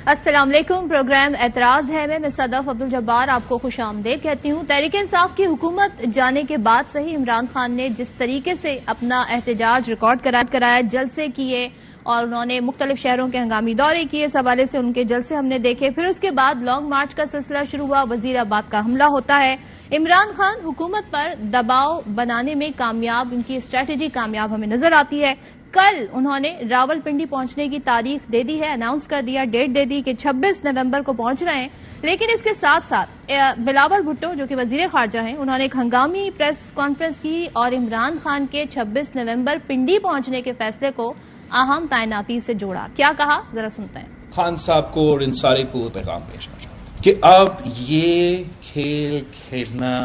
السلام علیکم، پروگرام اعتراض ہے میں صدف عبدالجبار آپ کو خوش آمدید کہتی ہوں۔ تحریک انصاف کی حکومت جانے کے بعد سے ہی عمران خان نے جس طریقے سے اپنا احتجاج ریکارڈ کرایا، جلسے کیے اور انہوں نے مختلف شہروں کے ہنگامی دورے کیے، اس حوالے سے ان کے جلسے ہم نے دیکھے۔ پھر اس کے بعد لانگ مارچ کا سلسلہ شروع ہوا، وزیر آباد کا حملہ ہوتا ہے۔ عمران خان حکومت پر دباؤ بنانے میں کامیاب، ان کی اسٹریٹجی کامیاب ہمیں نظر آتی ہے۔ کل انہوں نے راول پنڈی پہنچنے کی تاریخ دے دی ہے، اناؤنس کر دیا، ڈیٹ دے دی کہ 26 نومبر کو پہنچ رہے ہیں۔ لیکن اس کے ساتھ ساتھ بلاول بھٹو جو کہ وزیر خارجہ ہیں، انہوں نے ایک ہنگامی پریس کانفرنس کی اور عمران خان کے 26 نومبر پنڈی پہنچنے کے فیصلے کو اہم تعیناتی سے جوڑا۔ کیا کہا، ذرا سنتے ہیں۔ خان صاحب کو اور ان سارے کو پیغام پیش کرنا چاہتا ہوں کہ اب یہ کھیل کھیلنا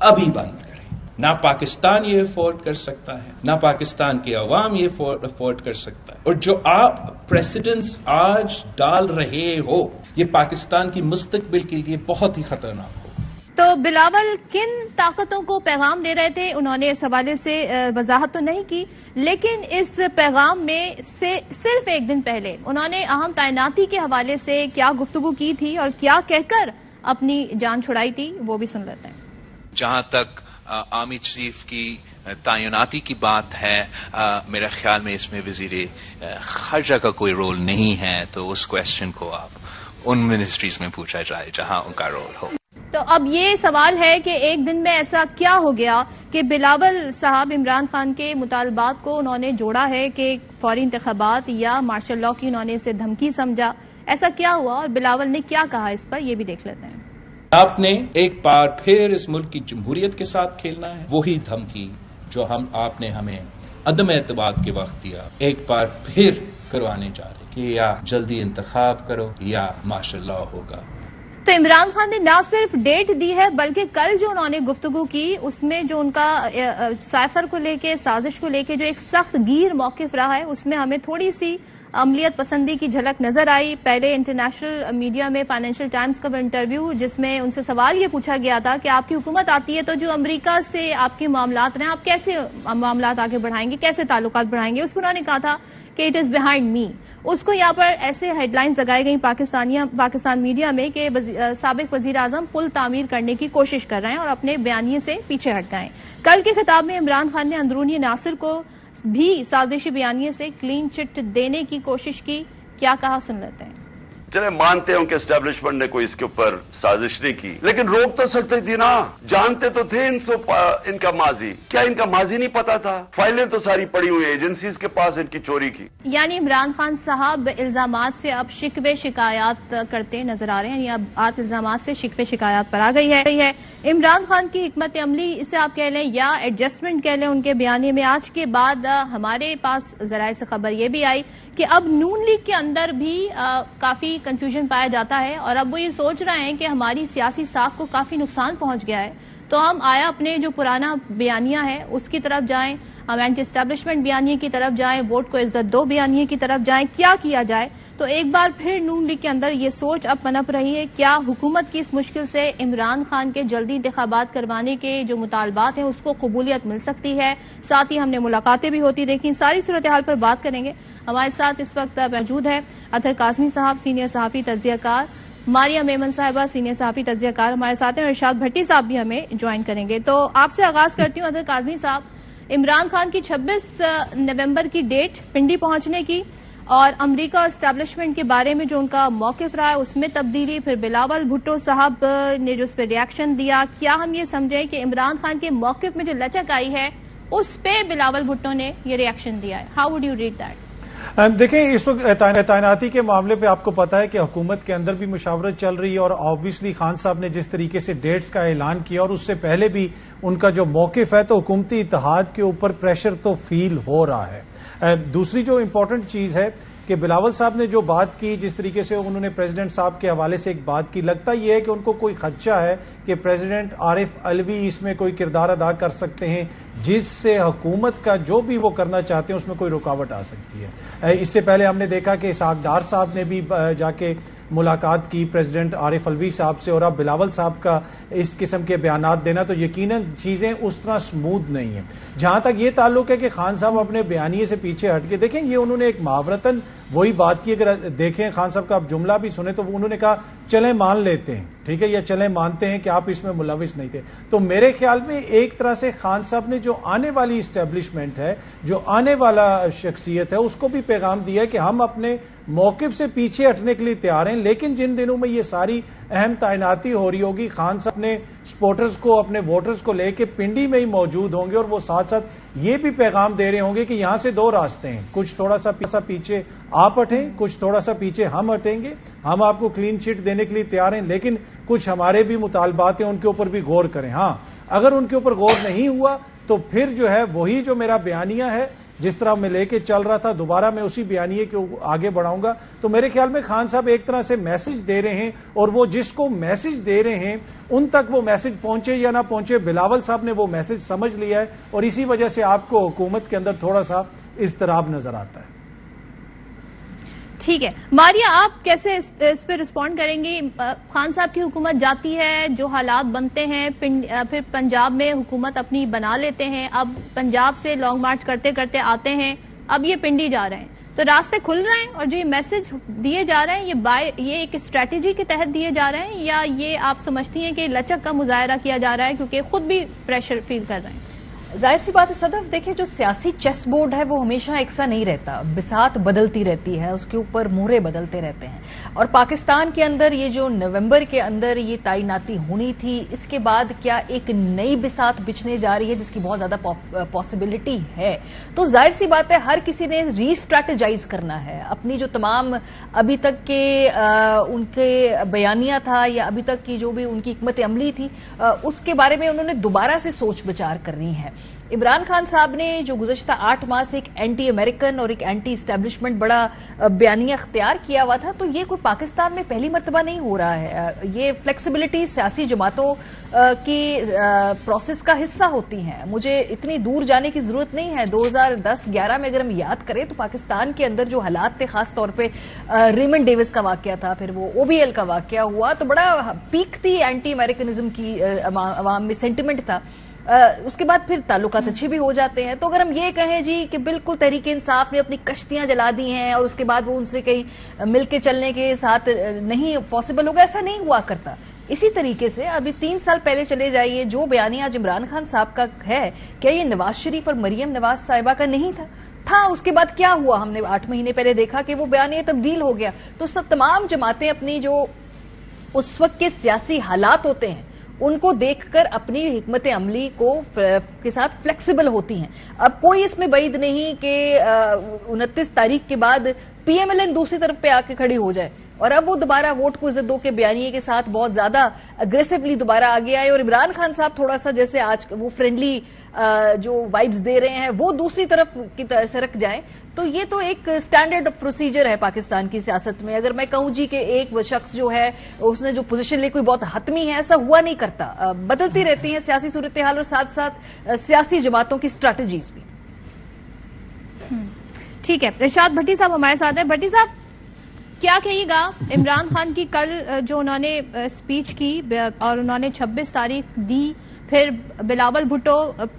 ابھی بند کریں۔ نہ پاکستان یہ افورڈ کر سکتا ہے، نہ پاکستان کی عوام یہ افورڈ کر سکتا ہے، اور جو آپ پریسیڈنٹس آج ڈال رہے ہو یہ پاکستان کی مستقبل کے لیے بہت ہی خطرناک ہو۔ تو بلاول کن طاقتوں کو پیغام دے رہے تھے، انہوں نے اس حوالے سے وضاحت تو نہیں کی، لیکن اس پیغام میں سے صرف ایک دن پہلے انہوں نے اہم تعیناتی کے حوالے سے کیا گفتگو کی تھی اور کیا کہہ کر اپنی جان چھڑائی تھی، وہ بھی سن لیتے ہیں۔ جہاں تک آرمی چیف کی تعیناتی کی بات ہے، میرے خیال میں اس میں وزیر خارجہ کا کوئی رول نہیں ہے، تو اس کویسچن کو آپ ان منسٹریز میں پوچھا جائے جہاں ان کا رول ہو۔ تو اب یہ سوال ہے کہ ایک دن میں ایسا کیا ہو گیا کہ بلاول صاحب عمران خان کے مطالبات کو انہوں نے جوڑا ہے کہ فوری انتخابات یا مارشل لاء کی انہوں نے اسے دھمکی سمجھا، ایسا کیا ہوا اور بلاول نے کیا کہا اس پر، یہ بھی دیکھ لیتے ہیں۔ آپ نے ایک بار پھر اس ملک کی جمہوریت کے ساتھ کھیلنا ہے، وہی دھمکی جو آپ نے ہمیں عدم اعتماد کے وقت دیا، ایک بار پھر کروانے جا رہے کہ یا جلدی انتخاب کرو یا مارشل لاء ہوگا۔ تو عمران خان نے نہ صرف ڈیٹ دی ہے بلکہ کل جو انہوں نے گفتگو کی اس میں جو ان کا سائفر کو لے کے، سازش کو لے کے جو ایک سخت گیر موقف رہا ہے، اس میں ہمیں تھوڑی سی عملیت پسندی کی جھلک نظر آئی۔ پہلے انٹرنیشنل میڈیا میں فائنینشیل ٹائمز کا انٹرویو جس میں ان سے سوال یہ پوچھا گیا تھا کہ آپ کی حکومت آتی ہے تو جو امریکہ سے آپ کے معاملات رہے، آپ کیسے معاملات آگے بڑھائیں گے، کیسے تعلقات بڑھائیں گے، اس پر انہوں نے کہا تھا کہ اٹ از بیہائنڈ می۔ اس کو یہاں پر ایسے ہیڈ لائنز لگائی گئیں پاکستان میڈیا میں کہ سابق وزیر اعظم پل تعمیر کرنے کی کوشش کر رہے ہیں اور اپنے بیانیے سے پیچھے ہٹ گئے۔ کل کے خطاب میں عمران خان نے اندرونی عناصر کو بھی سازشی بیانیے سے کلین چٹ دینے کی کوشش کی، کیا کہا سن لیتے ہیں۔ چلے مانتے ہوں کہ اسٹیبلشمنٹ نے کوئی اس کے اوپر سازش نہیں کی، لیکن روک تو سکتے تھی نا، جانتے تو تھے ان کا ماضی، کیا ان کا ماضی نہیں پتا تھا؟ فائلیں تو ساری پڑی ہوئی ایجنسیز کے پاس ان کی چوری کی۔ یعنی عمران خان صاحب الزامات سے اب شکوے شکایات کرتے نظر آ رہے ہیں، یعنی اب الزامات سے شکوے شکایات پر آ گئی ہے۔ عمران خان کی حکمت عملی اسے آپ کہہ لیں یا ایڈجسٹمنٹ کہہ لیں ان کے بیانیے میں، آج کے بعد ہمارے پاس ذرائع سے خبر یہ بھی آئی کہ اب نون لیگ کے اندر بھی کافی کنفیوژن پایا جاتا ہے اور اب وہ یہ سوچ رہے ہیں کہ ہماری سیاسی ساکھ کو کافی نقصان پہنچ گیا ہے، تو ہم آیا اپنے جو پرانا بیانیہ ہے اس کی طرف جائیں، ہم اینٹی اسٹیبلشمنٹ بیانیے کی طرف جائیں، ووٹ کو عزت دو بیانیے کی طرف جائیں، کیا کیا جائے؟ تو ایک بار پھر نون لیگ کے اندر یہ سوچ اب پنپ رہی ہے، کیا حکومت کی اس مشکل سے عمران خان کے جلدی انتخابات کروانے کے جو مطالبات ہیں اس کو قبولیت مل سکتی ہے؟ ساتھ ہی ہم نے ملاقاتیں بھی ہوتی دیکھیں، ساری صورتحال پر بات کریں گے۔ ہمارے ساتھ اس وقت موجود ہے اطہر کاظمی صاحب، سینئر صحافی تجزیہ کار، ماریہ میمن صاحبہ، سینئر صحافی تجزیہ کار ہمارے ساتھ ہیں، اور ارشاد بھٹی صاحب بھی ہمیں جوائن کریں گے۔ تو آپ سے آغاز کرتی ہوں اطہر کاظمی صاحب، عمران خان کی 26 نومبر کی ڈیٹ پنڈی پہنچنے کی اور امریکہ اور اسٹیبلشمنٹ کے بارے میں جو ان کا موقف رہا ہے اس میں تبدیلی، پھر بلاول بھٹو صاحب نے جو اس پہ ریاکشن دیا، کیا ہم یہ سمجھیں کہ عمران خان کے موقف میں جو لچک آئی ہے اس پہ بلاول بھٹو نے یہ ریاکشن دیا ہے؟ How would you read that? دیکھیں، اس وقت تعیناتی کے معاملے پہ آپ کو پتا ہے کہ حکومت کے اندر بھی مشاورت چل رہی ہے اور آبویسلی خان صاحب نے جس طریقے سے ڈیٹس کا اعلان کیا اور اس سے پہلے بھی ان کا جو موقف ہے تو حکومتی اتحاد کے اوپر پریشر تو فیل ہو رہا ہے۔ دوسری جو امپورٹنٹ چیز ہے کہ بلاول صاحب نے جو بات کی، جس طریقے سے انہوں نے پریزیڈنٹ صاحب کے حوالے سے ایک بات کی، لگتا یہ ہے کہ ان کو کوئی خدشہ ہے کہ پریزیڈنٹ عارف علوی اس میں کوئی کردار ادا کر سکتے ہیں جس سے حکومت کا جو بھی وہ کرنا چاہتے ہیں اس میں کوئی رکاوٹ آ سکتی ہے۔ اس سے پہلے ہم نے دیکھا کہ اسحاق ڈار صاحب نے بھی جا کے ملاقات کی پریزیڈنٹ عارف علوی صاحب سے، اور اب بلاول صاحب کا اس قسم کے بیانات دینا، تو یقیناً چیزیں اس طرح سموتھ نہیں ہیں۔ جہاں تک یہ تعلق ہے کہ خان صاحب اپنے بیانیے سے پیچھے ہٹ کے، دیکھیں یہ انہوں نے ایک محاورتاً وہی بات کی. اگر دیکھیں خان صاحب کا آپ جملہ بھی سنیں تو انہوں نے کہا چلیں مان لیتے ہیں, ٹھیک ہے, یا چلیں مانتے ہیں کہ آپ اس میں ملوث نہیں تھے. تو میرے خیال میں ایک طرح سے خان صاحب نے جو آنے والی اسٹیبلشمنٹ ہے, جو آنے والا شخصیت ہے, اس کو بھی پیغام دیا ہے کہ ہم اپنے موقف سے پیچھے ہٹنے کے لیے تیار ہیں, لیکن جن دنوں میں یہ ساری اہم تعیناتی ہو رہی ہوگی, خان صاحب اپنے سپورٹرز کو, اپنے ووٹرز کو لے کے پنڈی میں ہی موجود ہوں گے, اور وہ ساتھ ساتھ یہ بھی پیغام دے رہے ہوں گے کہ یہاں سے دو راستے ہیں, کچھ تھوڑا سا پیچھے آپ ہٹیں, کچھ تھوڑا سا پیچھے ہم ہٹیں گے, ہم آپ کو کلین چٹ دینے کے لیے تیار ہیں, لیکن کچھ ہمارے بھی مطالبات ہیں ان کے اوپر بھی غور کریں. ہاں, اگر ان کے اوپر غور نہیں ہوا تو پھر جو ہے وہی جو میرا بیانیہ ہے جس طرح میں لے کے چل رہا تھا, دوبارہ میں اسی بیانیے کے آگے بڑھاؤں گا. تو میرے خیال میں خان صاحب ایک طرح سے میسج دے رہے ہیں, اور وہ جس کو میسج دے رہے ہیں ان تک وہ میسج پہنچے یا نہ پہنچے, بلاول صاحب نے وہ میسج سمجھ لیا ہے, اور اسی وجہ سے آپ کو حکومت کے اندر تھوڑا سا اضطراب نظر آتا ہے. ٹھیک ہے ماریا, آپ کیسے اس پہ رسپونڈ کریں گی؟ خان صاحب کی حکومت جاتی ہے, جو حالات بنتے ہیں, پھر پنجاب میں حکومت اپنی بنا لیتے ہیں, اب پنجاب سے لانگ مارچ کرتے کرتے آتے ہیں, اب یہ پنڈی جا رہے ہیں, تو راستے کھل رہے ہیں, اور جو یہ میسج دیے جا رہے ہیں یہ ایک اسٹریٹجی کے تحت دیے جا رہے ہیں, یا یہ آپ سمجھتی ہیں کہ لچک کا مظاہرہ کیا جا رہا ہے کیونکہ خود بھی پریشر فیل کر رہے ہیں؟ ظاہر سی بات ہے صدف, دیکھیں جو سیاسی چیس بورڈ ہے وہ ہمیشہ یکساں نہیں رہتا, بساط بدلتی رہتی ہے, اس کے اوپر مہرے بدلتے رہتے ہیں. اور پاکستان کے اندر یہ جو نومبر کے اندر یہ تعیناتی ہونی تھی, اس کے بعد کیا ایک نئی بساط بچھنے جا رہی ہے جس کی بہت زیادہ پاسبلٹی ہے. تو ظاہر سی بات ہے ہر کسی نے ری اسٹریٹجائز کرنا ہے, اپنی جو تمام ابھی تک کے ان کے بیانیہ تھا یا ابھی تک کی جو بھی ان کی حکمت عملی تھی اس کے بارے میں انہوں نے دوبارہ سے سوچ بچار کرنی ہے. عمران خان صاحب نے جو گزشتہ 8 ماہ سے ایک اینٹی امریکن اور ایک اینٹی اسٹیبلشمنٹ بڑا بیانیہ اختیار کیا ہوا تھا, تو یہ کوئی پاکستان میں پہلی مرتبہ نہیں ہو رہا ہے. یہ فلیکسیبلٹی سیاسی جماعتوں کی پروسیس کا حصہ ہوتی ہیں. مجھے اتنی دور جانے کی ضرورت نہیں ہے. 2010-11 میں اگر ہم یاد کریں تو پاکستان کے اندر جو حالات تھے, خاص طور پہ ریمنڈ ڈیوس کا واقعہ تھا, پھر وہ OBL کا واقعہ ہوا, تو بڑا پیک تھی اینٹی امریکنزم کی, عوام میں سینٹیمنٹ تھا. اس کے بعد پھر تعلقات اچھے بھی ہو جاتے ہیں. تو اگر ہم یہ کہیں جی کہ بالکل تحریک انصاف نے اپنی کشتیاں جلا دی ہیں اور اس کے بعد وہ ان سے کہیں مل کے چلنے کے ساتھ نہیں پاسبل ہوگا, ایسا نہیں ہوا کرتا. اسی طریقے سے ابھی 3 سال پہلے چلے جائیے, جو بیانیہ آج عمران خان صاحب کا ہے, کیا یہ نواز شریف اور مریم نواز صاحبہ کا نہیں تھا؟ اس کے بعد کیا ہوا, ہم نے 8 مہینے پہلے دیکھا کہ وہ بیانیہ تبدیل ہو گیا. تو سب تمام جماعتیں اپنی جو اس وقت کے سیاسی حالات ہوتے ہیں ان کو دیکھ کر اپنی حکمت عملی کے ساتھ فلیکسیبل ہوتی ہیں. اب کوئی اس میں بعید نہیں کہ 29 تاریخ کے بعد PMLN دوسری طرف پہ آ کے کھڑی ہو جائے اور اب وہ دوبارہ ووٹ کو عزت دو کے بیانیے کے ساتھ بہت زیادہ اگریسولی دوبارہ آگے آئے, اور عمران خان صاحب تھوڑا سا جیسے آج وہ فرینڈلی جو وائبز دے رہے ہیں وہ دوسری طرف کی طرف سے رکھ جائیں. تو یہ تو ایک سٹینڈرڈ پروسیجر ہے پاکستان کی سیاست میں. اگر میں کہوں جی کہ ایک شخص جو ہے اس نے جو پوزیشن لی کوئی بہت حتمی ہے, ایسا ہوا نہیں کرتا. بدلتی رہتی ہیں سیاسی صورتحال اور ساتھ ساتھ سیاسی جماعتوں کی اسٹریٹجیز بھی. ٹھیک ہے, ارشاد بھٹی صاحب ہمارے ساتھ ہیں. بھٹی صاحب کیا کہیے گا عمران خان کی کل جو انہوں نے اسپیچ کی اور انہوں نے 26 تاریخ دی, پھر بلاول بھٹو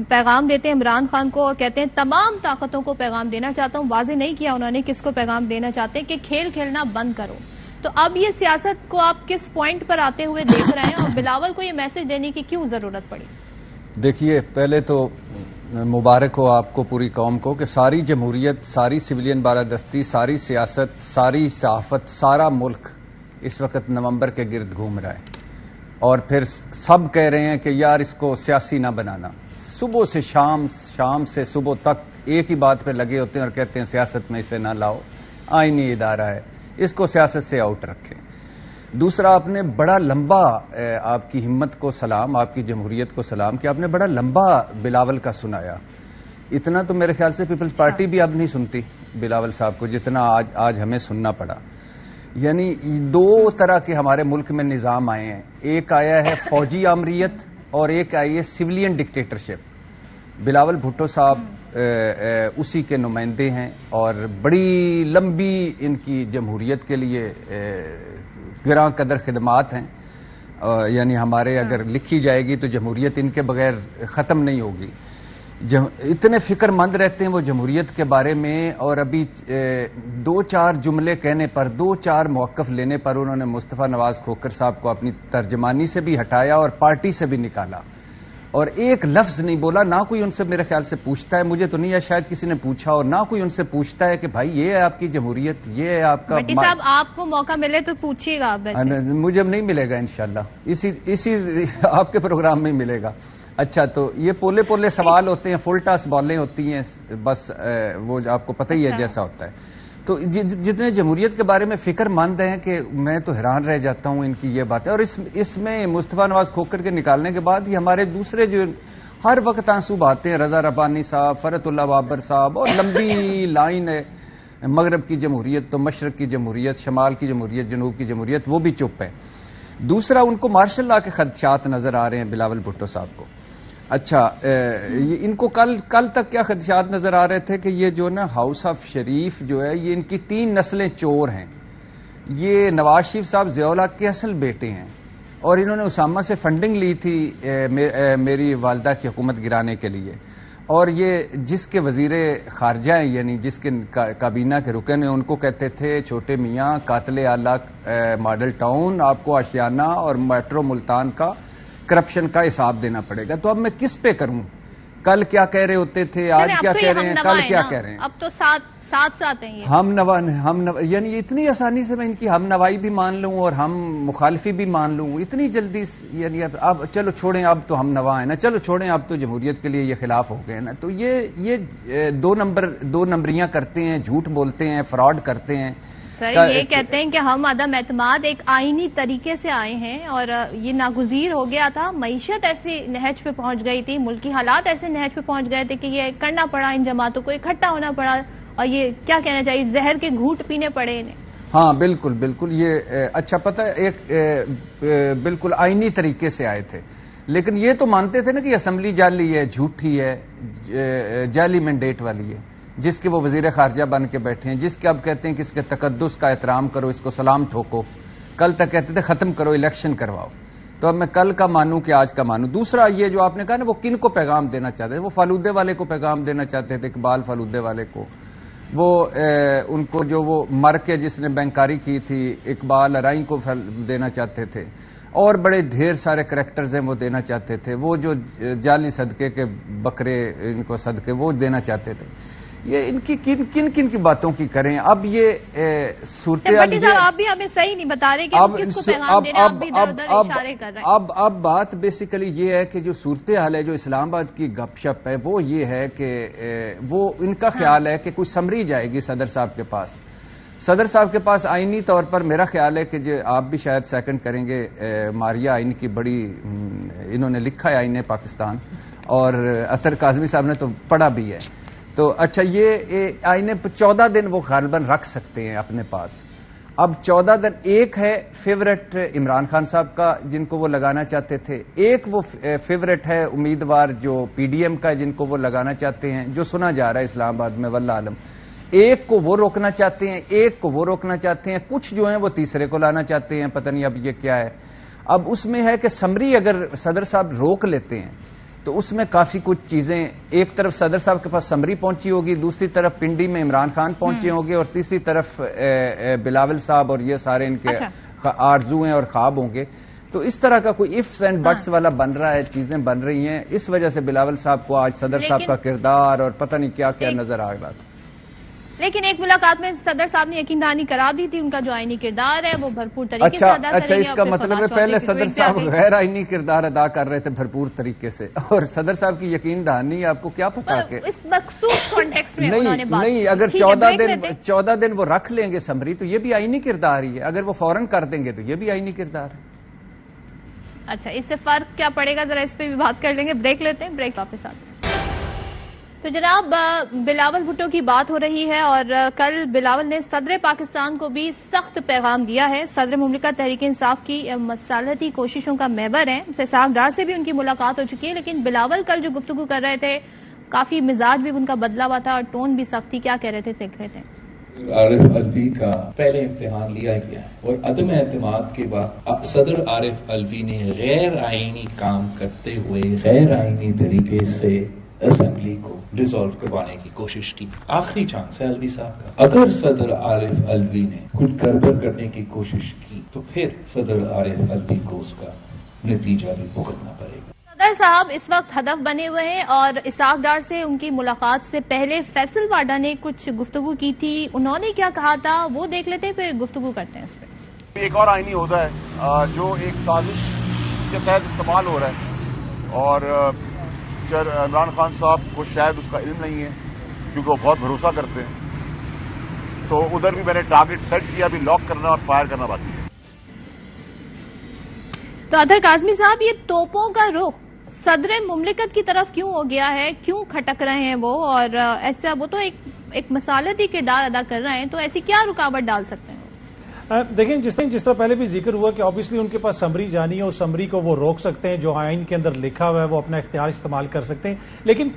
پیغام دیتے ہیں عمران خان کو اور کہتے ہیں تمام طاقتوں کو پیغام دینا چاہتا ہوں. واضح نہیں کیا انہوں نے کس کو پیغام دینا چاہتے ہیں کہ کھیل کھیلنا بند کرو. تو اب یہ سیاست کو آپ کس پوائنٹ پر آتے ہوئے دیکھ رہے ہیں, اور بلاول کو یہ میسج دینے کی کیوں ضرورت پڑی؟ دیکھیے, پہلے تو مبارک ہو آپ کو, پوری قوم کو, کہ ساری جمہوریت, ساری سویلین بالادستی, ساری سیاست, ساری صحافت, سارا ملک اس وقت نومبر کے گرد گھوم رہا ہے, اور پھر سب کہہ رہے ہیں کہ یار اس کو سیاسی نہ بنانا. صبح سے شام سے صبح تک ایک ہی بات پہ لگے ہوتے ہیں اور کہتے ہیں سیاست میں اسے نہ لاؤ, آئینی ادارہ ہے, اس کو سیاست سے آؤٹ رکھیں. دوسرا, آپ نے بڑا لمبا, آپ کی ہمت کو سلام, آپ کی جمہوریت کو سلام کہ آپ نے بڑا لمبا بلاول کا سنایا. اتنا تو میرے خیال سے پیپلز پارٹی بھی اب نہیں سنتی بلاول صاحب کو جتنا آج ہمیں سننا پڑا. یعنی 2 طرح کے ہمارے ملک میں نظام آئے ہیں, ایک آیا ہے فوجی آمریت اور ایک آئی ہے سویلین ڈکٹیٹرشپ. بلاول بھٹو صاحب اسی کے نمائندے ہیں, اور بڑی لمبی ان کی جمہوریت کے لیے گراں قدر خدمات ہیں. یعنی ہمارے اگر لکھی جائے گی تو جمہوریت ان کے بغیر ختم نہیں ہوگی. اتنے فکر مند رہتے ہیں وہ جمہوریت کے بارے میں، اور ابھی 2-4 جملے کہنے پر، 2-4 موقف لینے پر انہوں نے مصطفیٰ نواز کھوکھر صاحب کو اپنی ترجمانی سے بھی ہٹایا اور پارٹی سے بھی نکالا، اور ایک لفظ نہیں بولا. نہ کوئی ان سے میرے خیال سے پوچھتا ہے، مجھے تو نہیں ہے شاید کسی نے پوچھا، اور نہ کوئی ان سے پوچھتا ہے کہ بھائی یہ ہے آپ کی جمہوریت، یہ ہے آپ کا. بھٹی صاحب آپ کو موقع ملے تو پوچھیے گا. مجھے نہیں ملے گا انشاءاللہ، اسی آپ کے پروگرام میں ملے گا. اچھا، تو یہ پولے پولے سوال ہوتے ہیں، فل ٹاس بالیں ہوتی ہیں، بس وہ آپ کو پتہ ہی ہے جیسا ہوتا ہے. تو جتنے جمہوریت کے بارے میں فکر مند ہیں کہ میں تو حیران رہ جاتا ہوں ان کی یہ باتیں. اور اس میں مصطفیٰ نواز کھوکھر کے نکالنے کے بعد یہ ہمارے دوسرے جو ہر وقت آنسو بہاتے ہیں، رضا ربانی صاحب، فرت اللہ بابر صاحب، اور لمبی لائن ہے، مغرب کی جمہوریت تو مشرق کی جمہوریت، شمال کی جمہوریت، جنوب کی جمہوریت، وہ بھی چپ ہے. دوسرا، ان کو مارشل لا کے خدشات نظر آ رہے ہیں بلاول بھٹو صاحب کو. اچھا، ان کو کل تک کیا خدشات نظر آ رہے تھے کہ یہ جو نا ہاؤس آف شریف جو ہے یہ ان کی 3 نسلیں چور ہیں. یہ نواز شریف صاحب ضیاء الحق کے اصل بیٹے ہیں، اور انہوں نے اسامہ سے فنڈنگ لی تھی میری والدہ کی حکومت گرانے کے لیے. اور یہ جس کے وزیر خارجہ ہیں، یعنی جس کے کابینہ کے رکن ہیں، ان کو کہتے تھے چھوٹے میاں قاتل اعلیٰ ماڈل ٹاؤن، آپ کو آشیانہ اور میٹرو ملتان کا کرپشن کا حساب دینا پڑے گا. تو اب میں کس پہ کروں؟ کل کیا کہہ رہے ہوتے تھے، آج کیا کہہ رہے ہیں، کل کیا کہہ رہے ہیں. اب تو ساتھ ہیں ہم نوا یعنی اتنی آسانی سے میں ان کی ہم نوائی بھی مان لوں اور ہم مخالفی بھی مان لوں، اتنی جلدی. یعنی اب چلو چھوڑیں، اب تو ہم نوا ہیں نا، چلو چھوڑیں، اب تو جمہوریت کے لیے یہ خلاف ہو گئے نا. تو یہ 2 نمبریاں کرتے ہیں، جھوٹ بولتے ہیں، فراڈ کرتے ہیں. سر یہ کہتے ہیں کہ ہم عدم اعتماد ایک آئینی طریقے سے آئے ہیں، اور یہ ناگزیر ہو گیا تھا. معیشت ایسی نہج پہ پہنچ گئی تھی، ملکی حالات ایسے نہج پہ پہنچ گئے تھے کہ یہ کرنا پڑا، ان جماعتوں کو اکٹھا ہونا پڑا، اور یہ کیا کہنا چاہیے، زہر کے گھونٹ پینے پڑے انہیں. ہاں بالکل یہ اچھا پتہ ہے، ایک بالکل آئینی طریقے سے آئے تھے. لیکن یہ تو مانتے تھے نا کہ اسمبلی جعلی ہے، جھوٹی ہے، جعلی مینڈیٹ والی ہے، جس کے وہ وزیر خارجہ بن کے بیٹھے ہیں، جس کے اب کہتے ہیں کہ اس کے تقدس کا احترام کرو، اس کو سلام ٹھوکو. کل تک کہتے تھے ختم کرو، الیکشن کرواؤ. تو اب میں کل کا مانوں کہ آج کا مانوں. دوسرا یہ جو آپ نے کہا نا، وہ کن کو پیغام دینا چاہتے تھے؟ وہ فالودے والے کو پیغام دینا چاہتے تھے، اقبال فالودے والے کو. وہ ان کو جو وہ مر کے جس نے بینکاری کی تھی، اقبال ارائی کو دینا چاہتے تھے، اور بڑے ڈھیر سارے کریکٹرز ہیں وہ دینا چاہتے تھے. وہ جو جعلی صدقے کے بکرے ان کو صدقے وہ دینا چاہتے تھے. یہ ان کی کن کی باتوں کی کریں. اب یہ صورتحال، آپ بھی ہمیں صحیح نہیں بتا رہے کہ کس کو پیغام دینا، آپ بھی ادھر ادھر اشارے کر رہے ہیں. اب بات بیسیکلی یہ ہے کہ جو صورتحال ہے، جو اسلام آباد کی گپ شپ ہے، وہ یہ ہے کہ وہ ان کا خیال ہے کہ کوئی سمری جائے گی صدر صاحب کے پاس. صدر صاحب کے پاس آئینی طور پر میرا خیال ہے کہ جو آپ بھی شاید سیکنڈ کریں گے، ماریہ آئین کی بڑی انہوں نے لکھا ہے، آئین پاکستان، اور اطہر کاظمی صاحب نے تو پڑھا بھی ہے. تو اچھا، یہ آئین 14 دن وہ غالباً رکھ سکتے ہیں اپنے پاس. اب 14 دن، ایک ہے فیورٹ عمران خان صاحب کا جن کو وہ لگانا چاہتے تھے، ایک وہ فیورٹ ہے امیدوار جو پی ڈی ایم کا جن کو وہ لگانا چاہتے ہیں، جو سنا جا رہا ہے اسلام آباد میں واللہ عالم. ایک کو وہ روکنا چاہتے ہیں، ایک کو وہ روکنا چاہتے ہیں، کچھ جو ہیں وہ تیسرے کو لانا چاہتے ہیں. پتہ نہیں اب یہ کیا ہے. اب اس میں ہے کہ سمری اگر صدر صاحب روک لیتے ہیں تو اس میں کافی کچھ چیزیں، ایک طرف صدر صاحب کے پاس سمری پہنچی ہوگی، دوسری طرف پنڈی میں عمران خان پہنچے ہوں گے، اور تیسری طرف بلاول صاحب اور یہ سارے ان کے آرزو ہیں اور خواب ہوں گے. تو اس طرح کا کوئی ifs اینڈ بٹس والا بن رہا ہے، چیزیں بن رہی ہیں. اس وجہ سے بلاول صاحب کو آج صدر صاحب کا کردار اور پتہ نہیں کیا کیا نظر آ رہا تھا. لیکن ایک ملاقات میں صدر صاحب نے یقین دہانی کرا دی تھی، ان کا جو آئینی کردار ہے وہ بھرپور طریقے سے ادا کریں گے. اچھا، اس کا مطلب ہے پہلے صدر صاحب غیر آئینی کردار ادا کر رہے تھے بھرپور طریقے سے، اور صدر صاحب کی یقین دہانی آپ کو کیا پتا کہ اس مخصوص کانٹیکسٹ میں انہوں نے بات نہیں. اگر 14 دن وہ رکھ لیں گے سمری تو یہ بھی آئینی کردار ہی ہے. اگر وہ فوراً کر دیں گے تو یہ بھی آئینی کردار ہے. اچھا، اس سے فرق کیا پڑے گا، ذرا اس پہ بھی بات کر لیں گے. بریک لیتے ہیں، بریک واپس آتے ہیں. تو جناب، بلاول بھٹو کی بات ہو رہی ہے، اور کل بلاول نے صدر پاکستان کو بھی سخت پیغام دیا ہے. صدر مملکت تحریک انصاف کی مصالحتی کوششوں کا محور ہیں. اسحاق ڈار سے بھی ان کی ملاقات ہو چکی ہے، لیکن بلاول کل جو گفتگو کر رہے تھے کافی مزاج بھی ان کا بدلا ہوا تھا اور ٹون بھی سخت تھی. کیا کہہ رہے تھے، سیکھ رہے تھے. عارف الوی کا پہلے امتحان لیا گیا اور عدم اعتماد کے بعد صدر عارف الوی نے غیر آئینی کام کرتے ہوئے غیر آئینی طریقے سے اسمبلی کو ڈیزالو کروانے کی کوشش کی. آخری چانس ہے الوی صاحب کا. اگر صدر عارف الوی نے کچھ گڑبڑ کرنے کی کوشش کی تو پھر صدر عارف الوی کو اس کا نتیجہ بھی بھگتنا پڑے گا. صدر صاحب اس وقت ہدف بنے ہوئے ہیں اور اسحاق ڈار سے ان کی ملاقات سے پہلے فیصل واڈا نے کچھ گفتگو کی تھی. انہوں نے کیا کہا تھا وہ دیکھ لیتے ہیں، پھر گفتگو کرتے ہیں اس پہ. ایک اور آئینی عہدہ ہے جو ایک سازش کے تحت استعمال ہو رہا ہے، اور عمران خان صاحب کو شاید اس کا علم نہیں ہے کیونکہ وہ بہت بھروسہ کرتے ہیں. تو ادھر بھی میں نے ٹارگٹ سیٹ کیا، ابھی لاک کرنا اور فائر کرنا باقی ہے. تو اطہر کاظمی صاحب، یہ توپوں کا رخ صدر مملکت کی طرف کیوں ہو گیا ہے؟ کیوں کھٹک رہے ہیں وہ؟ اور ایسا وہ تو ایک مصالحتی کردار ادا کر رہے ہیں، تو ایسی کیا رکاوٹ ڈال سکتے ہیں؟ دیکھیں جس طرح پہلے بھی ذکر ہوا کہ آبویسلی ان کے پاس سمری جانی ہے، اس سمری کو وہ روک سکتے ہیں، جو آئین کے اندر لکھا ہوا ہے وہ اپنا اختیار استعمال کر سکتے ہیں. لیکن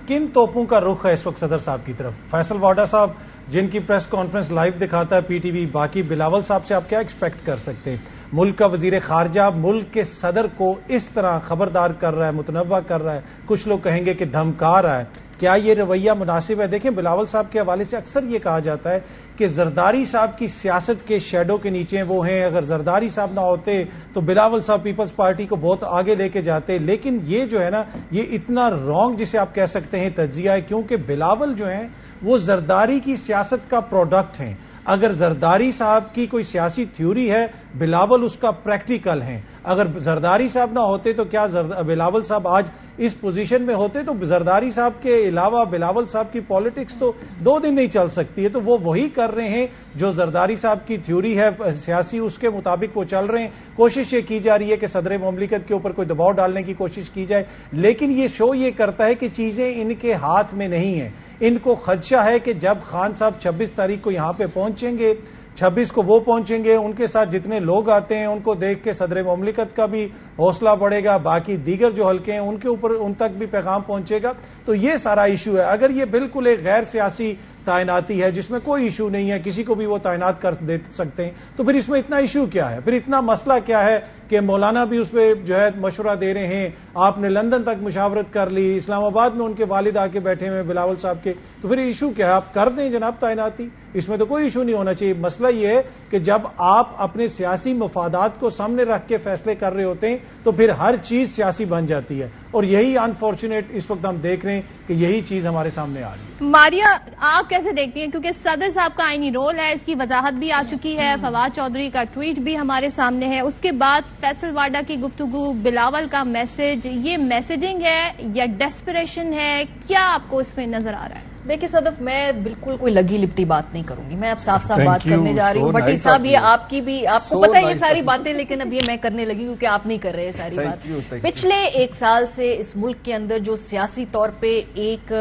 کن توپوں کا رخ ہے اس وقت صدر صاحب کی طرف؟ فیصل واڈا صاحب جن کی پریس کانفرنس لائیو دکھاتا ہے پی ٹی وی، باقی بلاول صاحب سے آپ کیا ایکسپیکٹ کر سکتے ہیں؟ ملک کا وزیر خارجہ ملک کے صدر کو اس طرح خبردار کر رہا ہے، متنوع کر رہا ہے، کچھ لوگ کہیں گے کہ دھمکا رہا ہے. کیا یہ رویہ مناسب ہے؟ دیکھیں بلاول صاحب کے حوالے سے اکثر یہ کہا جاتا ہے کہ زرداری صاحب کی سیاست کے شیڈو کے نیچے وہ ہیں. اگر زرداری صاحب نہ ہوتے تو بلاول صاحب پیپلز پارٹی کو بہت آگے لے کے جاتے. لیکن یہ جو ہے نا، یہ اتنا رانگ جسے آپ کہہ سکتے ہیں تجزیہ ہے، کیونکہ بلاول جو ہیں وہ زرداری کی سیاست کا پروڈکٹ ہیں. اگر زرداری صاحب کی کوئی سیاسی تھیوری ہے، بلاول اس کا پریکٹیکل ہیں. اگر زرداری صاحب نہ ہوتے تو کیا بلاول صاحب آج اس پوزیشن میں ہوتے؟ تو زرداری صاحب کے علاوہ بلاول صاحب کی پالیٹکس تو 2 دن نہیں چل سکتی ہے. تو وہ وہی کر رہے ہیں جو زرداری صاحب کی تھیوری ہے سیاسی، اس کے مطابق وہ چل رہے ہیں. کوشش یہ کی جا رہی ہے کہ صدر مملکت کے اوپر کوئی دباؤ ڈالنے کی کوشش کی جائے، لیکن یہ شو یہ کرتا ہے کہ چیزیں ان کے ہاتھ میں نہیں ہیں. ان کو خدشہ ہے کہ جب خان صاحب 26 تاریخ کو یہاں پہ پہنچیں گے، 26 کو وہ پہنچیں گے، ان کے ساتھ جتنے لوگ آتے ہیں ان کو دیکھ کے صدر مملکت کا بھی حوصلہ بڑھے گا، باقی دیگر جو حلقے ہیں ان کے اوپر ان تک بھی پیغام پہنچے گا. تو یہ سارا ایشو ہے. اگر یہ بالکل ایک غیر سیاسی تعیناتی ہے جس میں کوئی ایشو نہیں ہے، کسی کو بھی وہ تعینات کر دے سکتے ہیں، تو پھر اس میں اتنا ایشو کیا ہے؟ پھر اتنا مسئلہ کیا ہے کہ مولانا بھی اس پہ جو ہے مشورہ دے رہے ہیں، آپ نے لندن تک مشاورت کر لی، اسلام آباد میں ان کے والد آ کے بیٹھے ہوئے بلاول صاحب کے، تو پھر ایشو کیا ہے؟ آپ کر دیں جناب تعیناتی، اس میں تو کوئی ایشو نہیں ہونا چاہیے. مسئلہ یہ ہے کہ جب آپ اپنے سیاسی مفادات کو سامنے رکھ کے فیصلے کر رہے ہوتے ہیں تو پھر ہر چیز سیاسی بن جاتی ہے، اور یہی انفارچونیٹ اس وقت ہم دیکھ رہے ہیں کہ یہی چیز ہمارے سامنے آ رہی ہے. ماریا، آپ کیسے دیکھتی ہیں؟ کیونکہ صدر صاحب کا آئینی رول ہے، اس کی وضاحت بھی آ چکی ہے، فواد چودھری کا ٹویٹ بھی ہمارے سامنے ہے، اس کے بعد فیصل واڈا کی گفتگو، بلاول کا میسج، یہ میسجنگ ہے یا ڈیسپریشن ہے؟ کیا آپ کو اس میں نظر آ رہا ہے؟ دیکھیے صدف، میں بالکل کوئی لگی لپٹی بات نہیں کروں گی، میں اب صاف بات کرنے جا رہی ہوں. بٹی صاحب، یہ آپ کی بھی، آپ کو پتہ ہے یہ ساری باتیں، لیکن اب یہ میں کرنے لگی کیونکہ آپ نہیں کر رہے ساری بات. پچھلے 1 سال سے اس ملک کے اندر جو سیاسی طور پہ ایک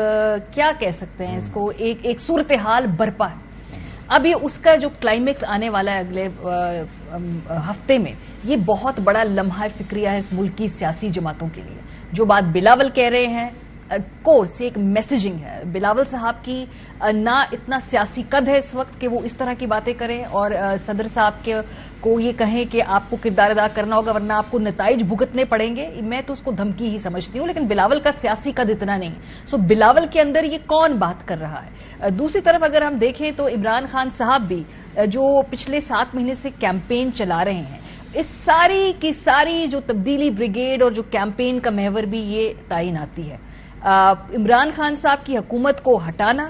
کیا کہہ سکتے ہیں اس کو، ایک صورتحال برپا ہے. اب یہ اس کا جو کلائمیکس آنے والا ہے اگلے ہفتے میں، یہ بہت بڑا لمحہ فکریہ ہے اس ملک کی سیاسی جماعتوں کے لیے. جو بات بلاول کہہ رہے ہیں کورس ایک میسیجنگ ہے. بلاول صاحب کی نہ اتنا سیاسی قد ہے اس وقت کہ وہ اس طرح کی باتیں کریں اور صدر صاحب کو یہ کہیں کہ آپ کو کردار ادا کرنا ہوگا ورنہ آپ کو نتائج بھگتنے پڑیں گے. میں تو اس کو دھمکی ہی سمجھتی ہوں، لیکن بلاول کا سیاسی قد اتنا نہیں. بلاول کے اندر یہ کون بات کر رہا ہے؟ دوسری طرف اگر ہم دیکھیں تو عمران خان صاحب بھی جو پچھلے 7 مہینے سے کیمپین چلا رہے ہیں، اس ساری کی ساری جو تبدیلی بریگیڈ اور جو کیمپین کا محور بھی یہ تعیناتی ہے. عمران خان صاحب کی حکومت کو ہٹانا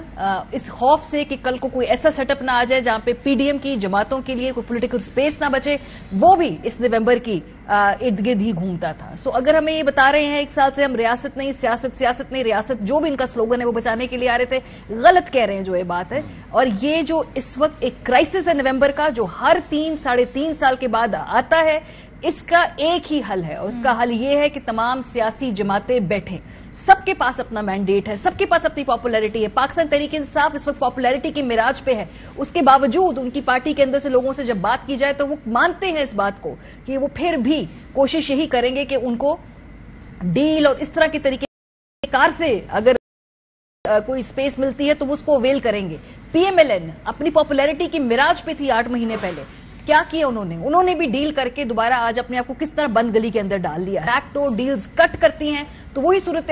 اس خوف سے کہ کل کو کوئی ایسا سیٹ اپ نہ آ جائے جہاں پہ پی ڈی ایم کی جماعتوں کے لیے کوئی پولیٹیکل سپیس نہ بچے، وہ بھی اس نومبر کی ارد گرد ہی گھومتا تھا. اگر ہمیں یہ بتا رہے ہیں 1 سال سے ہم ریاست نہیں سیاست، سیاست نہیں ریاست، جو بھی ان کا سلوگن ہے وہ بچانے کے لیے آ رہے تھے، غلط کہہ رہے ہیں جو یہ بات ہے. اور یہ جو اس وقت ایک کرائسس ہے نومبر کا، جو ہر 3-3.5 سال کے بعد آتا ہے، اس کا ایک ہی حل ہے، اور اس کا حل یہ ہے کہ تمام سیاسی جماعتیں بیٹھیں. سب کے پاس اپنا مینڈیٹ ہے، سب کے پاس اپنی پاپولیرٹی ہے. پاکستان تحریک انصاف اس وقت پاپولیرٹی کی معراج پہ ہے، اس کے باوجود ان کی پارٹی کے اندر سے لوگوں سے جب بات کی جائے تو وہ مانتے ہیں اس بات کو کہ وہ پھر بھی کوشش یہی کریں گے کہ ان کو ڈیل اور اس طرح کے طریقے کار سے اگر کوئی سپیس ملتی ہے تو وہ اس کو اویل کریں گے. پی ایم ایل این اپنی پاپولیرٹی کی معراج پہ تھی 8 مہینے پہلے. کیا کیا انہوں نے بھی ڈیل کر کے دوبارہ آج اپنے آپ کو کس طرح بند گلی کے اندر ڈال لیا. بیک ڈور ڈیلز کٹ کرتی ہیں تو وہی صورت